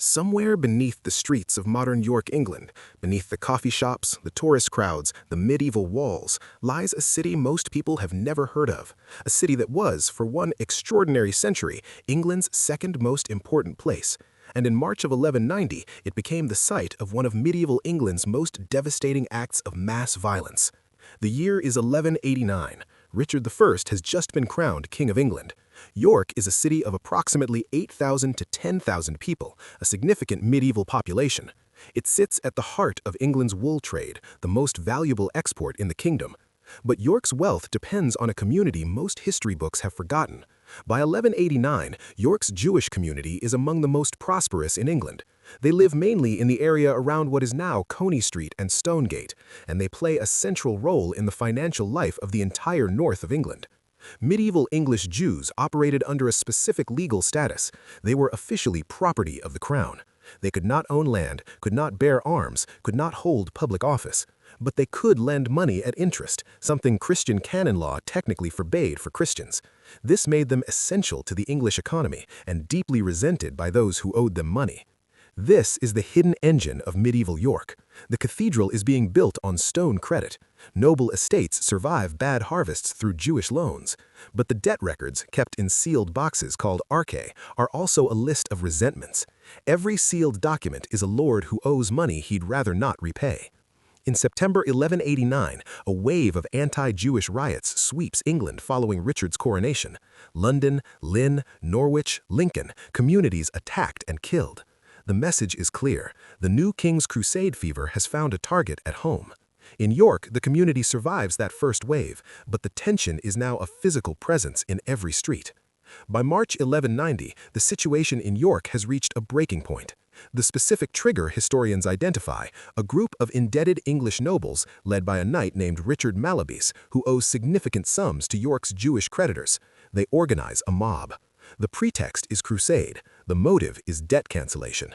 Somewhere beneath the streets of modern York, England, beneath the coffee shops, the tourist crowds, the medieval walls, lies a city most people have never heard of. A city that was, for one extraordinary century, England's second most important place. And in March of 1190, it became the site of one of medieval England's most devastating acts of mass violence. The year is 1189. Richard I has just been crowned King of England. York is a city of approximately 8,000 to 10,000 people, a significant medieval population. It sits at the heart of England's wool trade, the most valuable export in the kingdom. But York's wealth depends on a community most history books have forgotten. By 1189, York's Jewish community is among the most prosperous in England. They live mainly in the area around what is now Coney Street and Stonegate, and they play a central role in the financial life of the entire north of England. Medieval English Jews operated under a specific legal status. They were officially property of the crown. They could not own land, could not bear arms, could not hold public office. But they could lend money at interest, something Christian canon law technically forbade for Christians. This made them essential to the English economy and deeply resented by those who owed them money. This is the hidden engine of medieval York. The cathedral is being built on stone credit. Noble estates survive bad harvests through Jewish loans. But the debt records, kept in sealed boxes called arche, are also a list of resentments. Every sealed document is a lord who owes money he'd rather not repay. In September 1189, a wave of anti-Jewish riots sweeps England following Richard's coronation. London, Lynn, Norwich, Lincoln, communities attacked and killed. The message is clear. The new king's crusade fever has found a target at home. In York, the community survives that first wave, but the tension is now a physical presence in every street. By March 1190, the situation in York has reached a breaking point. The specific trigger historians identify, a group of indebted English nobles led by a knight named Richard Malabis, who owes significant sums to York's Jewish creditors. They organize a mob. The pretext is crusade. The motive is debt cancellation.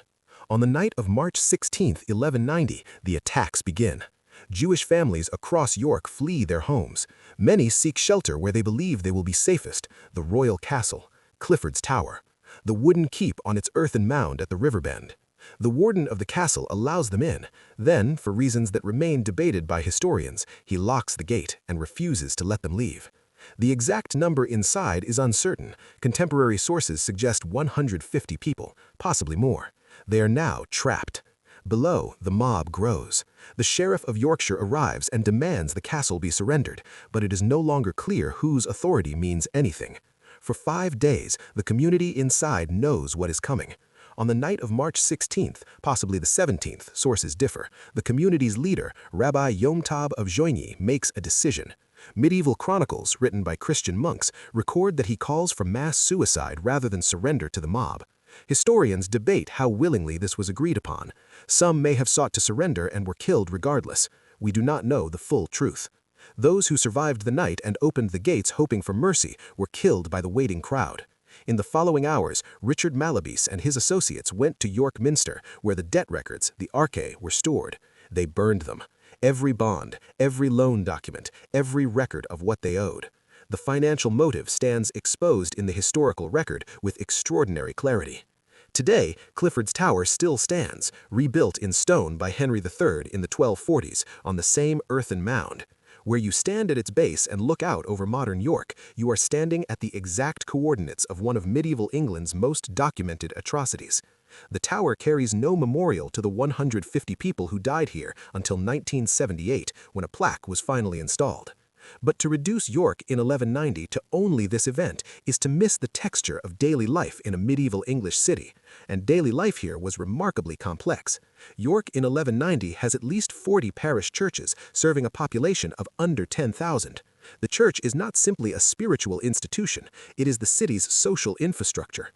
On the night of March 16, 1190, the attacks begin. Jewish families across York flee their homes. Many seek shelter where they believe they will be safest: the royal castle, Clifford's tower, the wooden keep on its earthen mound at the river bend. The warden of the castle allows them in. Then, for reasons that remain debated by historians, he locks the gate and refuses to let them leave. The exact number inside is uncertain. Contemporary sources suggest 150 people, possibly more. They are now trapped. Below, the mob grows. The sheriff of Yorkshire arrives and demands the castle be surrendered, but it is no longer clear whose authority means anything. For 5 days, the community inside knows what is coming. On the night of March 16th, possibly the 17th, sources differ, the community's leader, Rabbi Yom Tov of Joigny, makes a decision. Medieval chronicles, written by Christian monks, record that he calls for mass suicide rather than surrender to the mob. Historians debate how willingly this was agreed upon. Some may have sought to surrender and were killed regardless. We do not know the full truth. Those who survived the night and opened the gates hoping for mercy were killed by the waiting crowd. In the following hours, Richard Malabis and his associates went to York Minster, where the debt records, the arche, were stored. They burned them. Every bond, every loan document, every record of what they owed. The financial motive stands exposed in the historical record with extraordinary clarity. Today, Clifford's tower still stands, rebuilt in stone by Henry III in the 1240s on the same earthen mound. Where you stand at its base and look out over modern York, you are standing at the exact coordinates of one of medieval England's most documented atrocities. The tower carries no memorial to the 150 people who died here until 1978, when a plaque was finally installed. But to reduce York in 1190 to only this event is to miss the texture of daily life in a medieval English city, and daily life here was remarkably complex. York in 1190 has at least 40 parish churches serving a population of under 10,000. The church is not simply a spiritual institution, it is the city's social infrastructure.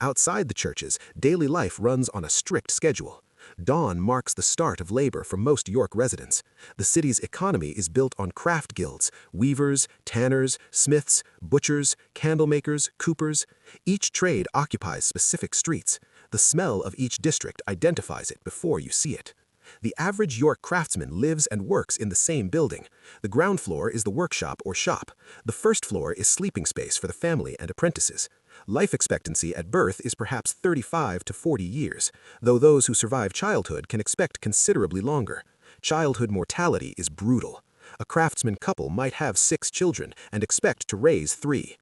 Outside the churches, daily life runs on a strict schedule. Dawn marks the start of labor for most York residents. The city's economy is built on craft guilds, weavers, tanners, smiths, butchers, candlemakers, coopers. Each trade occupies specific streets. The smell of each district identifies it before you see it. The average York craftsman lives and works in the same building. The ground floor is the workshop or shop. The first floor is sleeping space for the family and apprentices. Life expectancy at birth is perhaps 35 to 40 years, though those who survive childhood can expect considerably longer. Childhood mortality is brutal. A craftsman couple might have 6 children and expect to raise 3.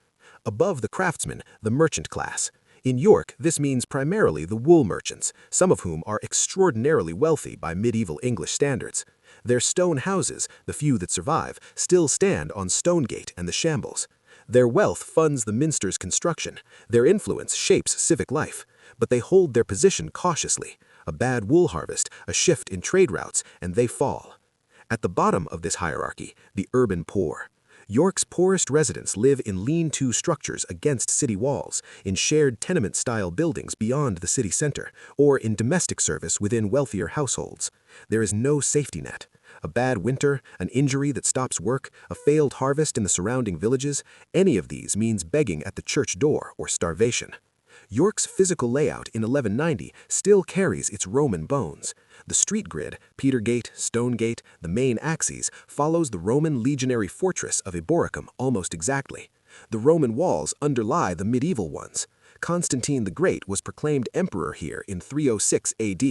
Above the craftsmen, the merchant class. In York, this means primarily the wool merchants, some of whom are extraordinarily wealthy by medieval English standards. Their stone houses, the few that survive, still stand on Stonegate and the Shambles. Their wealth funds the minster's construction. Their influence shapes civic life. But they hold their position cautiously. A bad wool harvest, a shift in trade routes, and they fall. At the bottom of this hierarchy, the urban poor. York's poorest residents live in lean-to structures against city walls, in shared tenement-style buildings beyond the city center, or in domestic service within wealthier households. There is no safety net. A bad winter, an injury that stops work, a failed harvest in the surrounding villages, any of these means begging at the church door or starvation. York's physical layout in 1190 still carries its Roman bones. The street grid, Petergate, Stonegate, the main axes, follows the Roman legionary fortress of Eboracum almost exactly. The Roman walls underlie the medieval ones. Constantine the Great was proclaimed emperor here in 306 AD.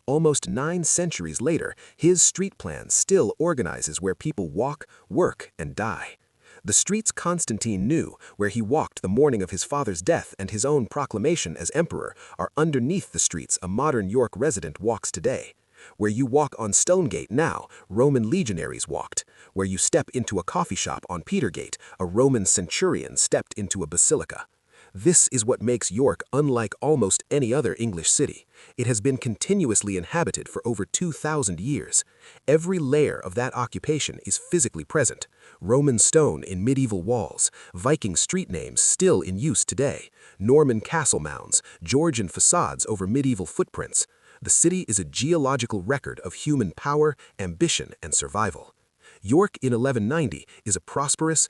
Almost 9 centuries later, his street plan still organizes where people walk, work, and die. The streets Constantine knew, where he walked the morning of his father's death and his own proclamation as emperor, are underneath the streets a modern York resident walks today. Where you walk on Stonegate now, Roman legionaries walked. Where you step into a coffee shop on Petergate, a Roman centurion stepped into a basilica. This is what makes York unlike almost any other English city. It has been continuously inhabited for over 2,000 years. Every layer of that occupation is physically present. Roman stone in medieval walls, Viking street names still in use today, Norman castle mounds, Georgian facades over medieval footprints. The city is a geological record of human power, ambition, and survival. York in 1190 is a prosperous,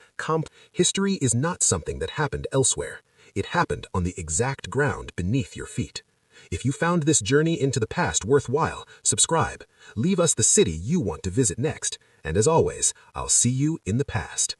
history is not something that happened elsewhere. It happened on the exact ground beneath your feet. If you found this journey into the past worthwhile, subscribe. Leave us the city you want to visit next. And as always, I'll see you in the past.